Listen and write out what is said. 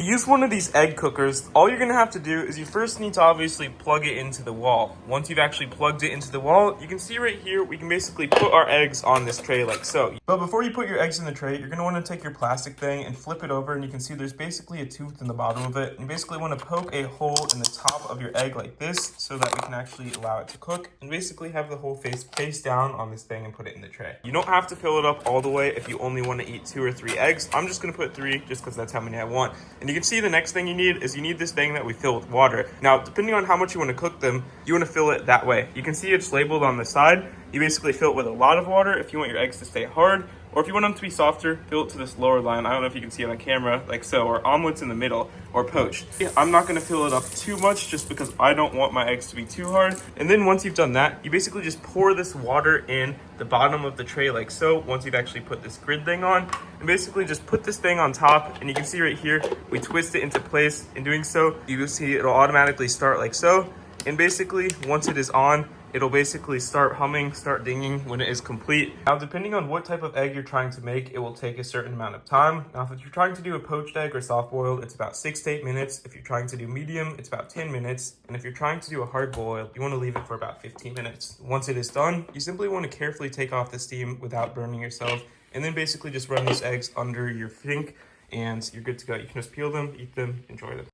To use one of these egg cookers, all you're gonna have to do is you first need to obviously plug it into the wall. Once you've actually plugged it into the wall, you can see right here, we can basically put our eggs on this tray like so. But before you put your eggs in the tray, you're gonna wanna take your plastic thing and flip it over, and you can see there's basically a tooth in the bottom of it. And you basically wanna poke a hole in the top of your egg like this so that we can actually allow it to cook and basically have the whole face down on this thing and put it in the tray. You don't have to fill it up all the way if you only wanna eat 2 or 3 eggs. I'm just gonna put 3 just because that's how many I want. And you can see the next thing you need is you need this thing that we fill with water. Now, depending on how much you want to cook them, you want to fill it that way. You can see it's labeled on the side. You basically fill it with a lot of water if you want your eggs to stay hard, or if you want them to be softer, fill it to this lower line. I don't know if you can see it on camera, like so, or omelets in the middle, or poached. I'm not gonna fill it up too much just because I don't want my eggs to be too hard. And then once you've done that, you basically just pour this water in the bottom of the tray like so, once you've actually put this grid thing on, and basically just put this thing on top, and you can see right here, we twist it into place. In doing so, you will see it'll automatically start like so. And basically, once it is on, it'll basically start humming, start dinging when it is complete. Now, depending on what type of egg you're trying to make, it will take a certain amount of time. Now, if you're trying to do a poached egg or soft boiled, it's about 6 to 8 minutes. If you're trying to do medium, it's about 10 minutes. And if you're trying to do a hard boil, you want to leave it for about 15 minutes. Once it is done, you simply want to carefully take off the steam without burning yourself, and then basically just run these eggs under your sink, and you're good to go. You can just peel them, eat them, enjoy them.